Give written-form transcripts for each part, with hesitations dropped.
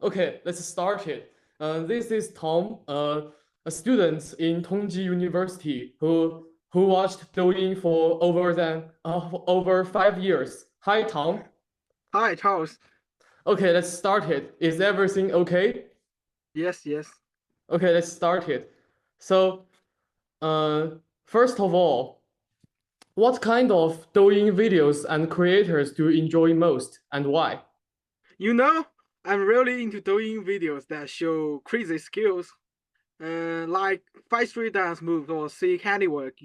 Okay, let's start it. This is Tom, a student in Tongji University who watched Douyin for over 5 years. Hi, Tom. Hi, Charles. Okay, let's start it. Is everything okay? Yes, yes. Okay, let's start it. So, uh, first of all, what kind of Douyin videos and creators do you enjoy most and why? You know, I'm really into doing videos that show crazy skills, like 5 street dance moves or sick handiwork.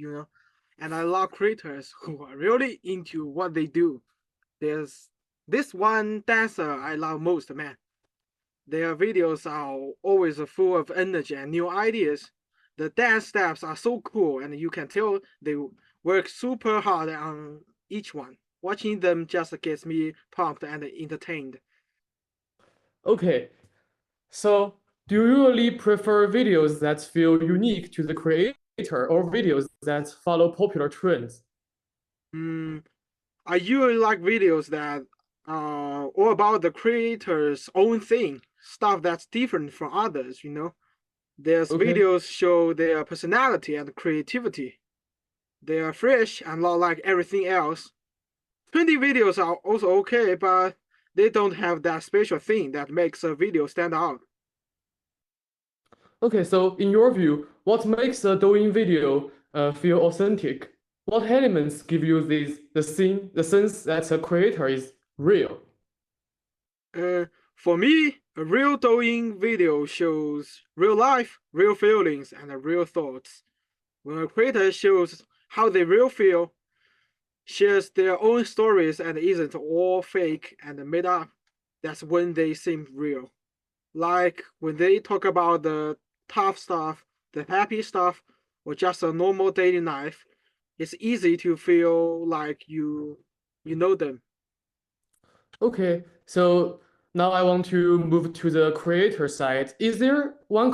And I love creators who are really into what they do. There's this one dancer I love most, man. Their videos are always full of energy and new ideas. The dance steps are so cool, and you can tell they work super hard on each one. Watching them just gets me pumped and entertained. Okay, so, do you usually prefer videos that feel unique to the creator or videos that follow popular trends? Mm, I usually like videos that are all about the creator's own thing, stuff that's different from others. There's Okay, videos show their personality and creativity. They are fresh and not like everything else. Trendy videos are also okay, but they don't have that special thing that makes a video stand out. okay. So, in your view, what makes a Douyin video feel authentic? What elements give you the sense that a creator is real? Uh, for me, a real Douyin video shows real life, real feelings, and real thoughts. When a creator shows how they really feel, shares their own stories, and isn't all fake and made up, that's when they seem real. Like when they talk about the tough stuff, the happy stuff, or just a normal daily life, it's easy to feel like you know them. Okay, so now I want to move to the creator side. Is there one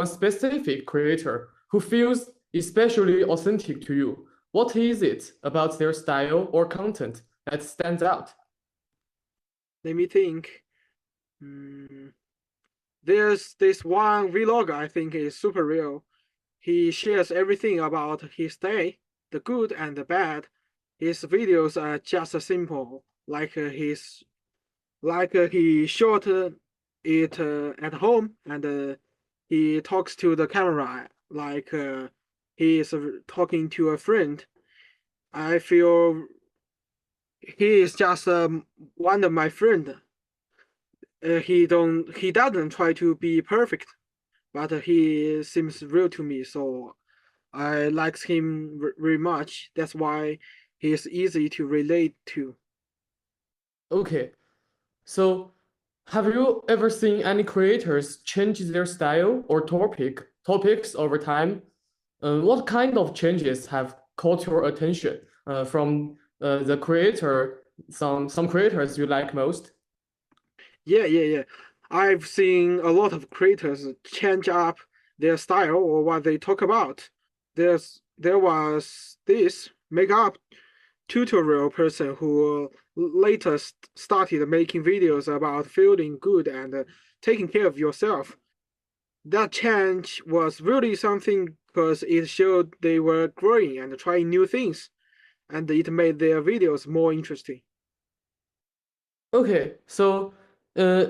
specific creator who feels especially authentic to you? What is it about their style or content that stands out? Let me think. Hmm. There's this one vlogger I think is super real. He shares everything about his day, the good and the bad. His videos are just simple, he shot it at home and he talks to the camera like he is talking to a friend. I feel he is just one of my friend. He doesn't try to be perfect, but he seems real to me. So I likes him very much. That's why he is easy to relate to. Okay, so have you ever seen any creators change their style or topics over time? What kind of changes have caught your attention from the creator? Some creators you like most? Yeah. I've seen a lot of creators change up their style or what they talk about. There was this makeup tutorial person who later started making videos about feeling good and taking care of yourself. That change was really something because it showed they were growing and trying new things, and it made their videos more interesting. Okay, so uh,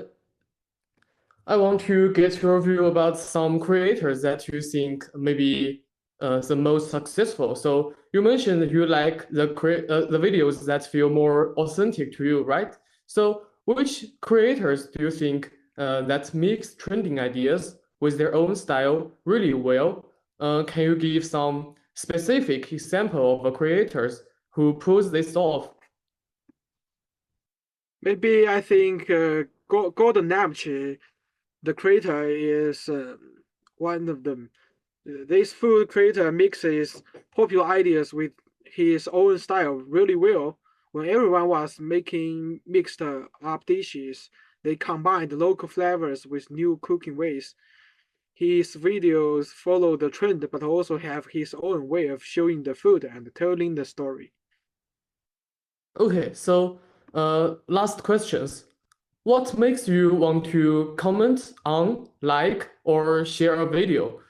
I want to get your view about some creators that you think maybe the most successful. So you mentioned you like the videos that feel more authentic to you, right? So which creators do you think that mix trending ideas with their own style really well? Can you give some specific example of a creators who pulls this off? Maybe I think Gordon Ramsay, the creator, is one of them. This food creator mixes popular ideas with his own style really well. When everyone was making mixed up dishes, they combined local flavors with new cooking ways. His videos follow the trend but also have his own way of showing the food and telling the story. Okay, so last questions. What makes you want to comment on, like, or share a video?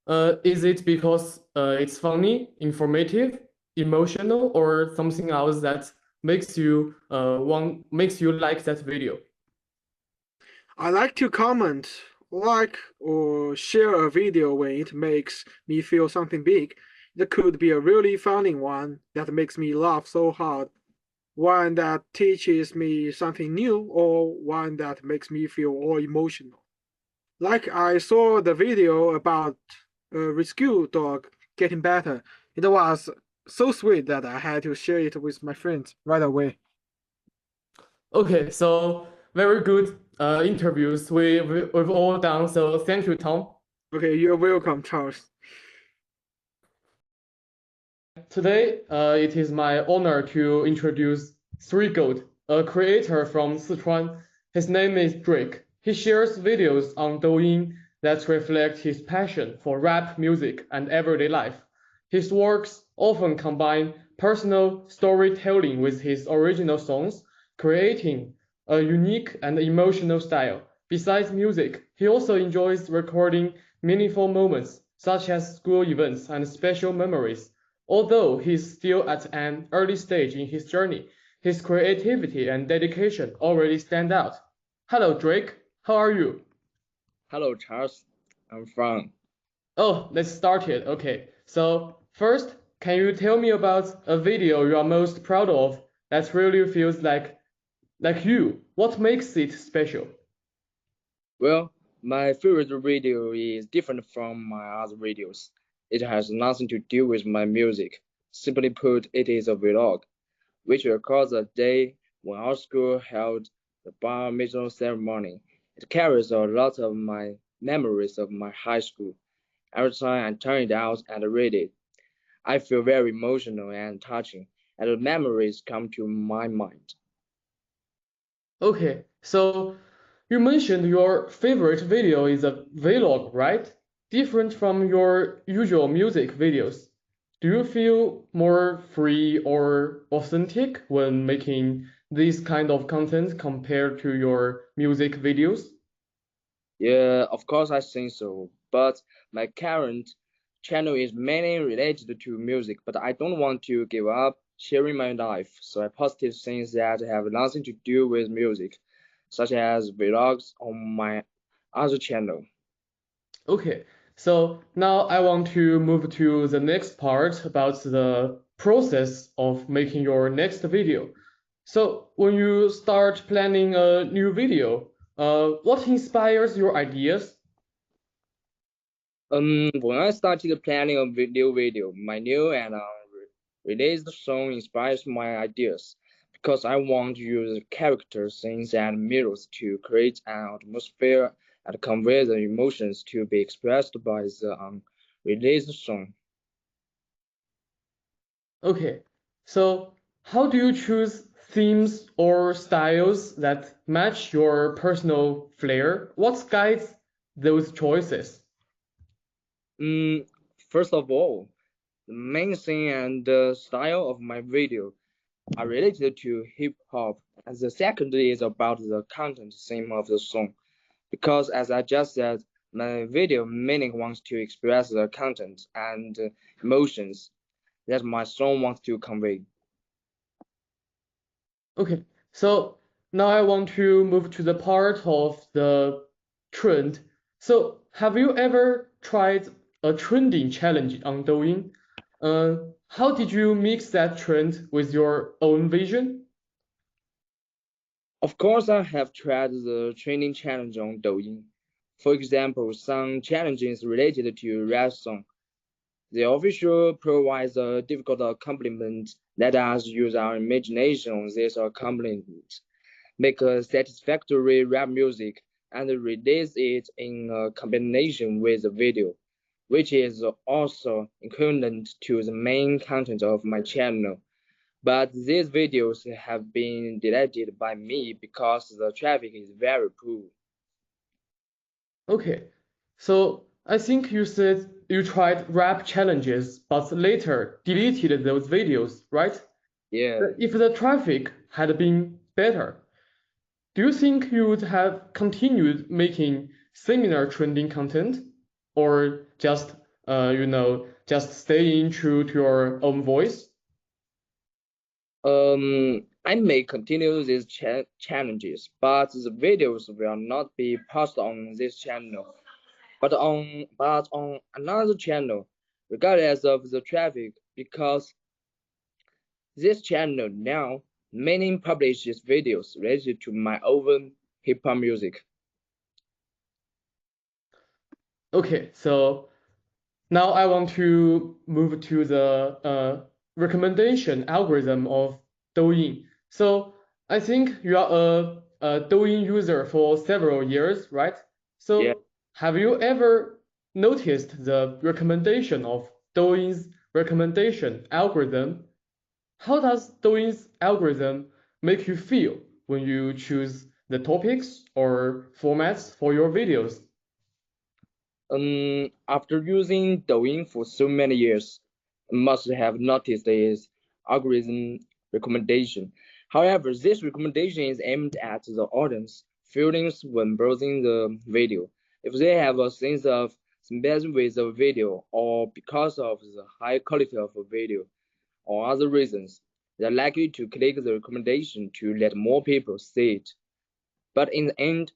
Is it because it's funny, informative, emotional, or something else that makes you like that video? I like to comment, like, or share a video when it makes me feel something big. It could be a really funny one that makes me laugh so hard, one that teaches me something new, or one that makes me feel all emotional. Like I saw the video about a rescue dog getting better. It was so sweet that I had to share it with my friends right away. Okay, so very good interviews we've all done. So thank you, Tom. Okay, you're welcome, Charles. Today, it is my honor to introduce Three Gold, a creator from Sichuan. His name is Drake. He shares videos on Douyin that reflect his passion for rap music and everyday life. His works often combine personal storytelling with his original songs, creating a unique and emotional style. Besides music, he also enjoys recording meaningful moments, such as school events and special memories. Although he's still at an early stage in his journey, his creativity and dedication already stand out. Hello, Drake. How are you? Hello, Charles. I'm fine. Oh, let's start it. Okay. So, first, can you tell me about a video you are most proud of that really feels like you? What makes it special? Well, my favorite video is different from my other videos. It has nothing to do with my music. Simply put, it is a vlog, which records a day when our school held the bar mitzvah ceremony. It carries a lot of my memories of my high school. Every time I turn it out and read it, I feel very emotional and touching, and the memories come to my mind. Okay, so you mentioned your favorite video is a vlog, right? Different from your usual music videos. Do you feel more free or authentic when making this kind of content compared to your music videos? Yeah, of course I think so. But my current channel is mainly related to music, but I don't want to give up sharing my life. So I posted things that have nothing to do with music, such as vlogs on my other channel. Okay, so now I want to move to the next part about the process of making your next video. So when you start planning a new video, what inspires your ideas? When I started planning a video, my new and released song inspires my ideas because I want to use characters, scenes, and mirrors to create an atmosphere and convey the emotions to be expressed by the released song. Okay, so how do you choose themes or styles that match your personal flair? What guides those choices? Mm, First of all, the main theme and the style of my video are related to hip hop, and the second is about the content theme of the song. Because as I just said, my video mainly wants to express the content and emotions that my song wants to convey. Okay, so now I want to move to the part of the trend. So have you ever tried a trending challenge on Douyin? How did you mix that trend with your own vision? Of course, I have tried the training challenge on Douyin. For example, some challenges related to rap song. The official provides a difficult accompaniment. Let us use our imagination on this accompaniment, make a satisfactory rap music, and release it in a combination with the video, which is also equivalent to the main content of my channel. But these videos have been deleted by me because the traffic is very poor. Okay, so I think you said you tried rap challenges, but later deleted those videos, right? Yeah. If the traffic had been better, do you think you would have continued making similar trending content, or just just staying true to your own voice? I may continue these challenges, but the videos will not be posted on this channel, but on another channel, regardless of the traffic, because this channel now mainly publishes videos related to my own hip hop music. Okay, so now I want to move to the recommendation algorithm of Douyin. So I think you are a Douyin user for several years, right? Yeah. So have you ever noticed the recommendation of Douyin's recommendation algorithm? How does Douyin's algorithm make you feel when you choose the topics or formats for your videos? After using Douyin for so many years, I must have noticed its algorithm recommendation. However, this recommendation is aimed at the audience feelings when browsing the video. If they have a sense of sympathy with the video, or because of the high quality of the video, or other reasons, they're likely to click the recommendation to let more people see it. But in the end,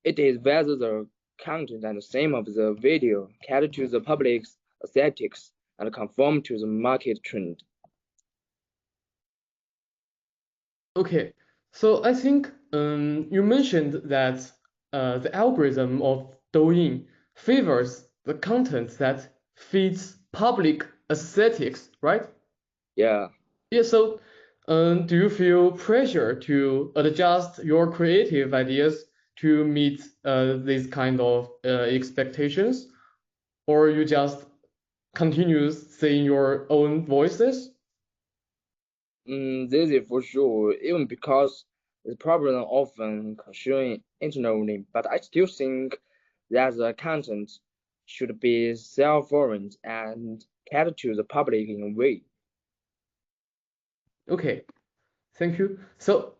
it is whether the content and theme of the video cater to the public's aesthetics and conform to the market trend. Okay, so I think you mentioned that the algorithm of Douyin favors the content that fits public aesthetics, right? Yeah. Yeah, so do you feel pressure to adjust your creative ideas to meet these kind of expectations, or you just continue saying your own voices? This is for sure, even because the problem often consumed internally, but I still think that the content should be self-oriented and cater to the public in a way. Okay, thank you. So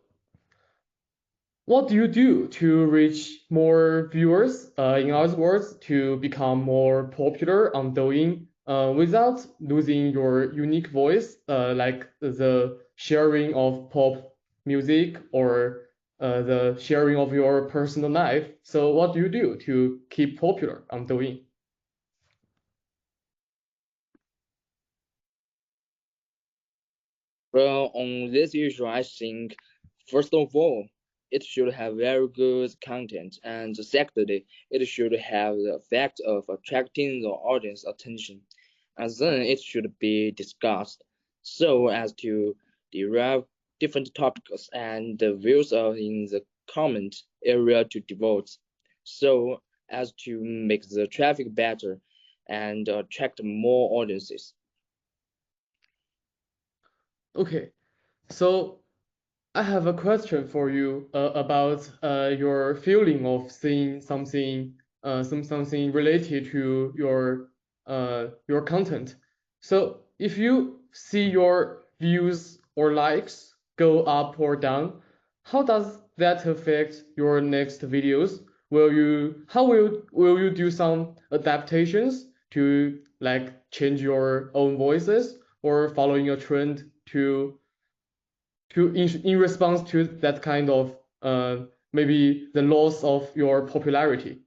what do you do to reach more viewers, in other words, to become more popular on Douyin, without losing your unique voice, like the sharing of pop music or the sharing of your personal life? So what do you do to keep popular on Douyin? Well, on this issue, I think first of all, it should have very good content, and secondly, it should have the effect of attracting the audience attention, and then it should be discussed so as to derive different topics and the views of in the comment area to devote, so as to make the traffic better and attract more audiences. Okay, so I have a question for you about your feeling of seeing something, something related to your content. So if you see your views or likes go up or down, how does that affect your next videos? Will you do some adaptations to like change your own voices or following a trend to in response to that kind of maybe the loss of your popularity?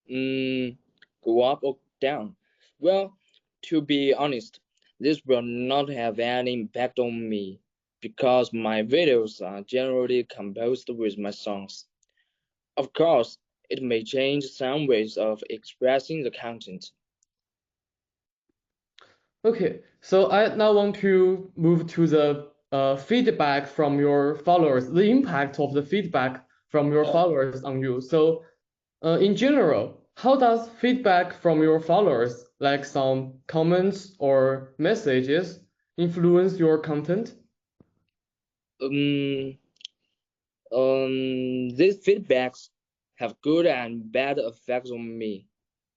Mm, Go up or down? Well, to be honest, this will not have any impact on me because my videos are generally composed with my songs. Of course, it may change some ways of expressing the content. Okay, so I now want to move to the feedback from your followers, the impact of the feedback from your followers on you. So, in general, how does feedback from your followers, like some comments or messages, influence your content? Um, these feedbacks have good and bad effects on me.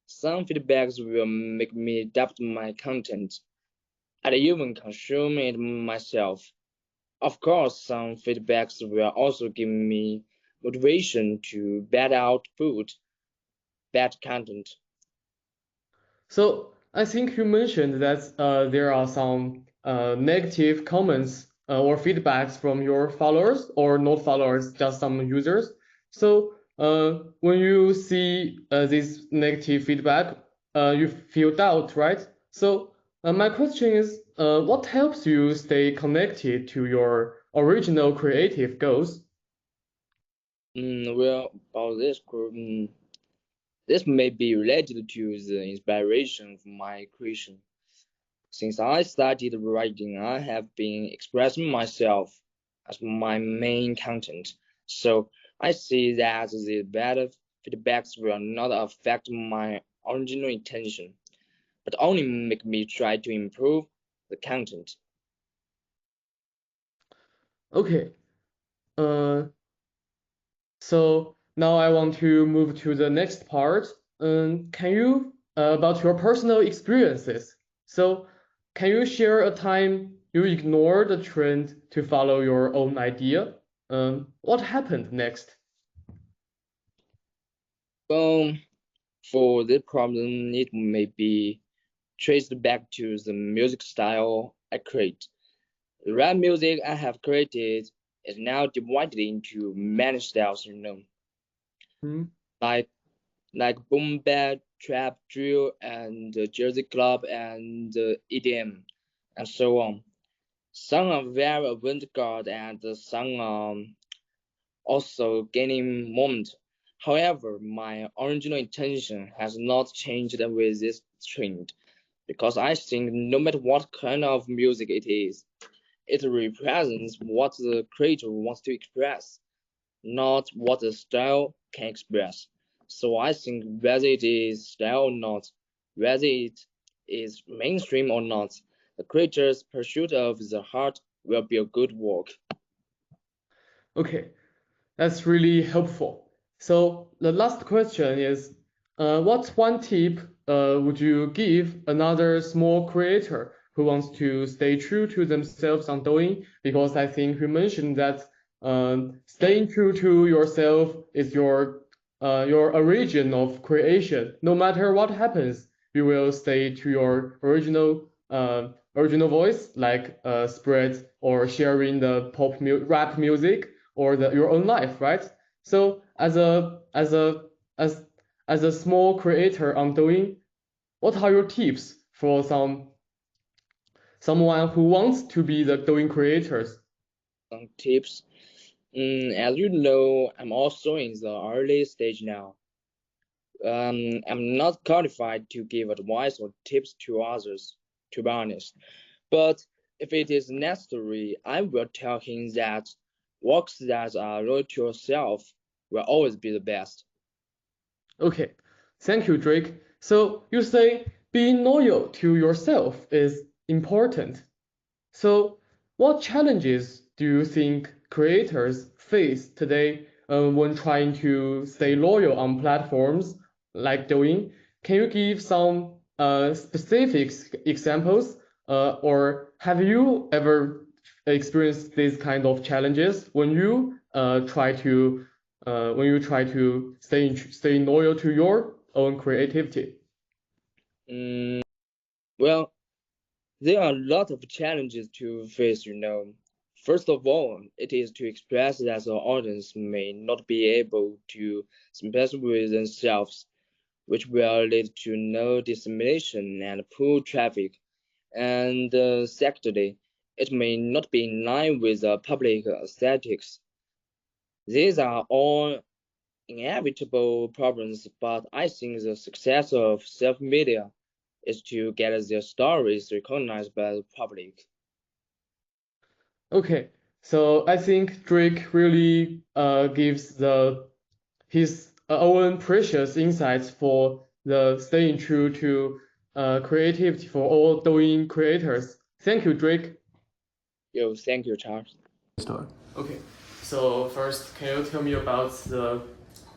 Some feedbacks will make me adapt my content and even consume it myself. Of course, some feedbacks will also give me motivation to better output, better content. So I think you mentioned that there are some negative comments or feedbacks from your followers or not followers, just some users. So when you see this negative feedback, you feel doubt, right? So my question is, what helps you stay connected to your original creative goals? Well, about this group, this may be related to the inspiration of my creation. Since I started writing, I have been expressing myself as my main content. So I see that the better feedbacks will not affect my original intention, but only make me try to improve the content. Okay. Uh, So now I want to move to the next part. Can you about your personal experiences? So can you share a time you ignored the trend to follow your own idea? What happened next? Well, for this problem, it may be traced back to the music style I create. The rap music I have created is now divided into many styles, Hmm? like boom bap, trap, drill, and Jersey club and EDM, and so on. Some are very avant-garde and some are also gaining moment. However, my original intention has not changed with this trend because I think no matter what kind of music it is, it represents what the creator wants to express, not what the style can express. So I think whether it is style or not, whether it is mainstream or not, the creator's pursuit of the heart will be a good work. Okay, that's really helpful. So the last question is, what one tip would you give another small creator who wants to stay true to themselves on Douyin? Because I think you mentioned that staying true to yourself is your origin of creation. No matter what happens, you will stay to your original voice, like spread or sharing the rap music or your own life, right? So as a small creator on Douyin, what are your tips for someone who wants to be the Douyin creators? Some tips. As you know, I'm also in the early stage now. I'm not qualified to give advice or tips to others, to be honest. But if it is necessary, I will tell him that works that are loyal to yourself will always be the best. Okay, thank you, Drake. So you say being loyal to yourself is important. So, what challenges do you think creators face today when trying to stay loyal on platforms like Douyin? Can you give some specific examples, or have you ever experienced these kind of challenges when you try to stay loyal to your own creativity? Mm, well, there are a lot of challenges to face. First of all, it is to express that the audience may not be able to sympathize with themselves, which will lead to no dissemination and poor traffic. And secondly, it may not be in line with the public aesthetics. These are all inevitable problems, but I think the success of self-media is to get their stories recognized by the public. Okay, so I think Drake really gives his own precious insights for the staying true to creativity for all Douyin creators. Thank you, Drake. Yo, thank you, Charles. Start. Okay, so first, can you tell me about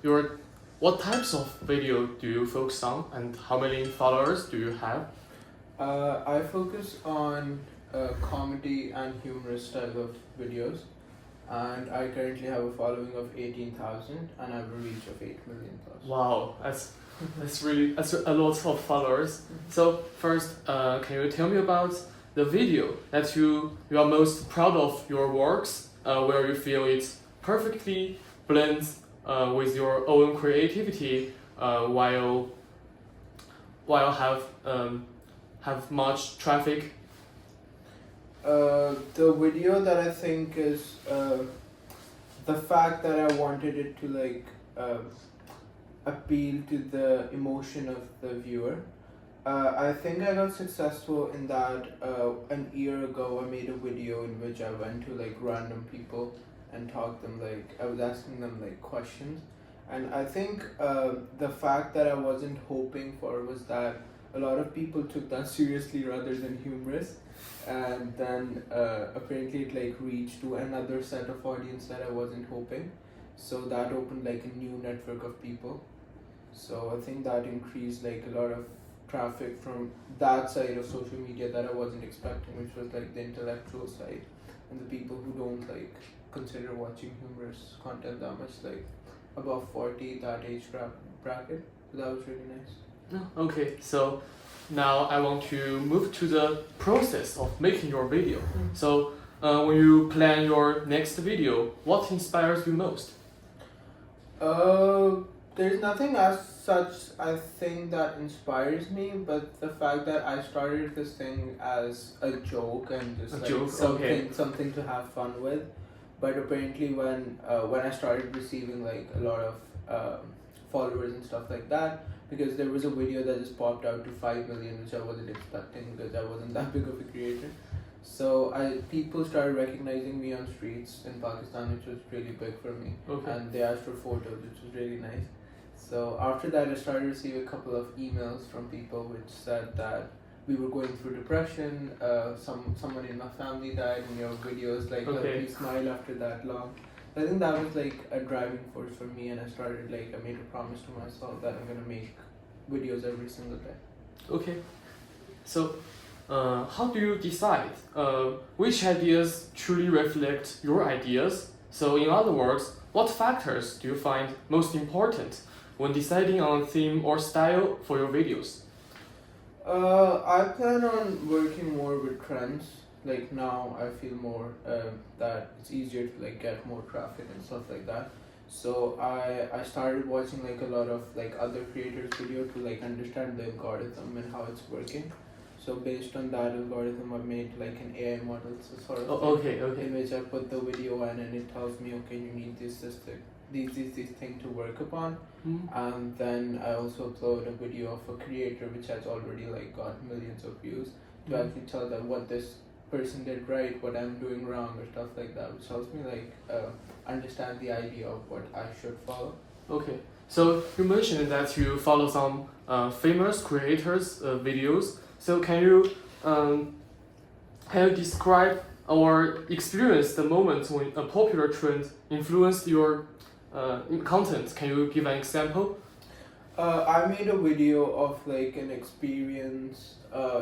your what types of video do you focus on and how many followers do you have? I focus on comedy and humorous style of videos, and I currently have a following of 18,000 and I have a reach of 8 million plus. Wow, that's a lot of followers. So first, can you tell me about the video that you are most proud of your works, where you feel it perfectly blends with your own creativity, while have much traffic? The video that I think is the fact that I wanted it to appeal to the emotion of the viewer. I think I got successful in that an year ago I made a video in which I went to like random people and talked them, like I was asking them like questions, and I think the fact that I wasn't hoping for was that a lot of people took that seriously rather than humorous, and then apparently it like reached to another set of audience that I wasn't hoping, so that opened like a new network of people. So I think that increased like a lot of traffic from that side of social media that I wasn't expecting, which was like the intellectual side and the people who don't like consider watching humorous content that much, like above 40, that age bracket. So that was really nice. Okay, so now I want to move to the process of making your video. So when you plan your next video, what inspires you most? There's nothing as such I think that inspires me, but the fact that I started this thing as a joke and just something to have fun with. But apparently when I started receiving like a lot of followers and stuff like that, because there was a video that just popped out to 5 million, which I wasn't expecting because I wasn't that big of a creator. So people started recognizing me on streets in Pakistan, which was really big for me. Okay. And they asked for photos, which was really nice. So after that, I started receiving a couple of emails from people which said that we were going through depression. Someone in my family died, and your videos like helped me smile after that long. I think that was like a driving force for me, and I made a promise to myself that I'm gonna make videos every single day. Okay, so how do you decide which ideas truly reflect your ideas? So in other words, what factors do you find most important when deciding on a theme or style for your videos? I plan on working more with trends. Like now, I feel more that it's easier to like get more traffic and stuff like that. So I started watching like a lot of like other creators' video to like understand the algorithm and how it's working. So based on that algorithm, I made like an AI model, so sort of in which I put the video in, and it tells me, okay, you need this thing to work upon. And then I also upload a video of a creator which has already like got millions of views to actually tell them what this person did right, what I'm doing wrong, or stuff like that, which helps me like understand the idea of what I should follow. Okay, so you mentioned that you follow some famous creators' videos. So can you describe or experience the moment when a popular trend influenced your content? Can you give an example? I made a video of like an experience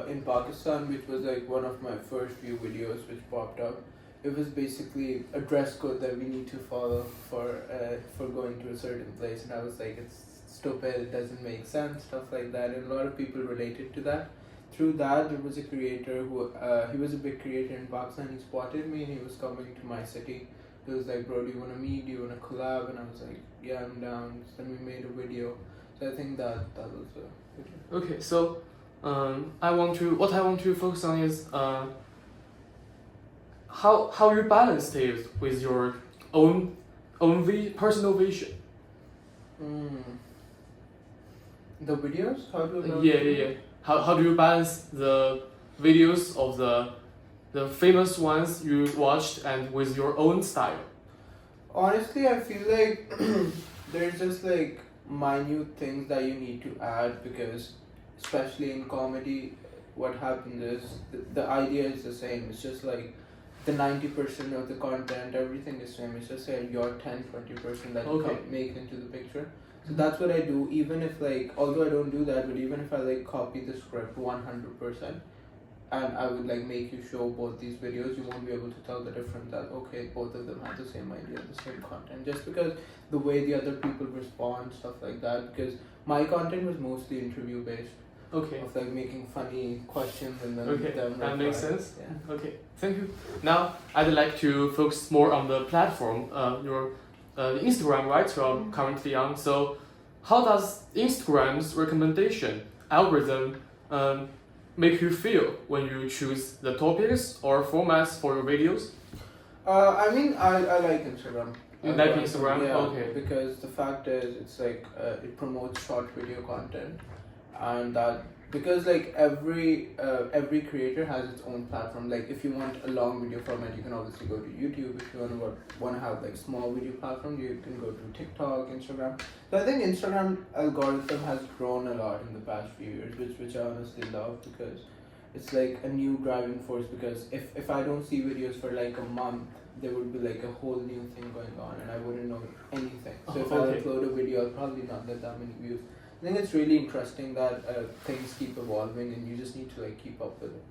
in Pakistan, which was like one of my first few videos which popped up. It was basically a dress code that we need to follow for going to a certain place, and I was like, it's stupid, it doesn't make sense, stuff like that, and a lot of people related to that. Through that, there was a creator who he was a big creator in Pakistan. He spotted me and he was coming to my city. He was like, bro, do you want to meet? Do you want to collab? And I was like, yeah, I'm down. So then we made a video. So I think that was a video. Okay, so what I want to focus on is how you balance it with your own personal vision. The videos? How do you Yeah. How do you balance the videos of the famous ones you watched and with your own style? Honestly, I feel like there's just like minute things that you need to add, because especially in comedy, what happens is the idea is the same. It's just like the 90% of the content, everything is same. It's just like your 10-20% that you can make into the picture. So that's what I do, even if like, although I don't do that, but even if I like copy the script 100%, and I would like make you show both these videos, you won't be able to tell the difference that okay, both of them have the same idea, the same content, just because the way the other people respond, stuff like that. Because my content was mostly interview based, Okay. of like making funny questions and then Okay, them that makes reply. sense. Yeah. Okay, thank you. Now I'd like to focus more on the platform. Your Instagram, right? You are currently on. So, how does Instagram's recommendation algorithm make you feel when you choose the topics or formats for your videos? I mean, I like Instagram. You like Instagram? Yeah, Okay. because the fact is, it's like it promotes short video content, and that because like every creator has its own platform. Like if you want a long video format, you can obviously go to YouTube. If you want to have like small video platform, you can go to TikTok, Instagram. So I think Instagram algorithm has grown a lot in the past few years, which I honestly love, because it's like a new driving force. Because if I don't see videos for like a month, there would be like a whole new thing going on and I wouldn't know anything. So if I Okay. upload a video, I'll probably not get that many views. I think it's really interesting that things keep evolving and you just need to like keep up with it.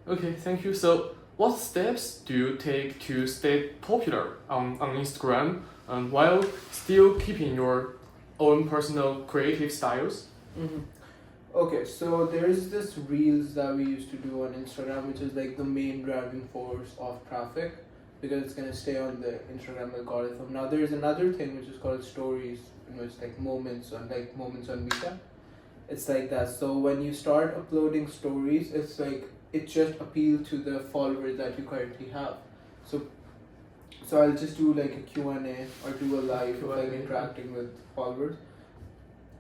Okay, thank you. So, what steps do you take to stay popular on Instagram while still keeping your own personal creative styles? Mm-hmm. Okay, so there's this reels that we used to do on Instagram, which is like the main driving force of traffic, because it's gonna stay on the Instagram algorithm. Now there's another thing which is called stories, it's like moments on Vita. It's like that. So when you start uploading stories, it's like it just appeal to the followers that you currently have. So I'll just do like a Q&A or do a live like Q&A. interacting with followers.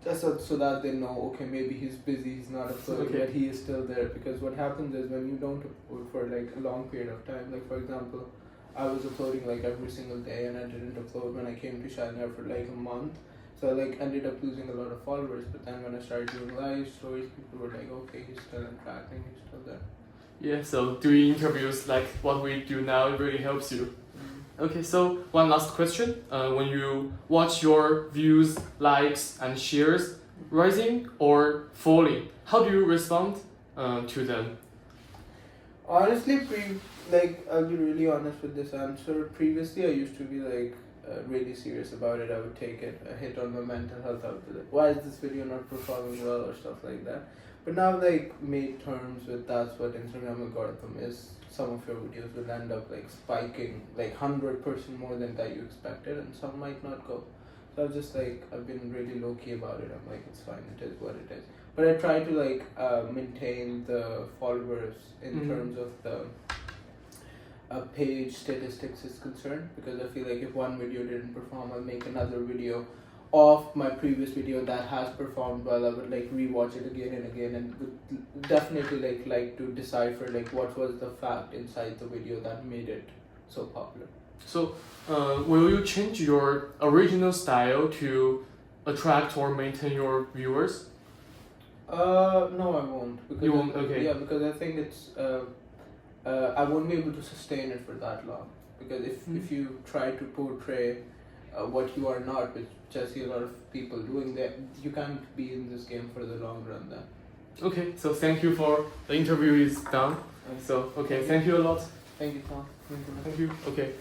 Just so that they know, okay, maybe he's busy, he's not uploading, Okay. but he is still there. Because what happens is when you don't upload for like a long period of time, like for example, I was uploading like every single day and I didn't upload when I came to China for like a month. So I like ended up losing a lot of followers. But then when I started doing live stories, people were like, okay, he's still interacting, he's still there. Yeah, so doing interviews like what we do now, it really helps you. Okay, so one last question. When you watch your views, likes, and shares rising or falling, how do you respond to them? Honestly, I'll be really honest with this answer. Previously, I used to be like really serious about it. I would take it a hit on my mental health. I would be like, why is this video not performing well or stuff like that. But now I've like made terms with that's what Instagram algorithm is. Some of your videos will end up like spiking like 100% more than that you expected, and some might not go. So I've been really low key about it. I'm like, it's fine. It is what it is. But I try to like maintain the followers in terms of the page statistics is concerned, because I feel like if one video didn't perform, I'll make another video of my previous video that has performed well. I would like rewatch it again and again, and would definitely like to decipher like what was the fact inside the video that made it so popular. So, will you change your original style to attract or maintain your viewers? No, I won't. Because You won't? Okay. Yeah, because I think it's I won't be able to sustain it for that long. Because if you try to portray what you are not, which I see a lot of people doing, that you can't be in this game for the long run then. Okay, so thank you for the interview is done. So, okay, thank you a lot. Thank you, Tom. Thank you. Okay.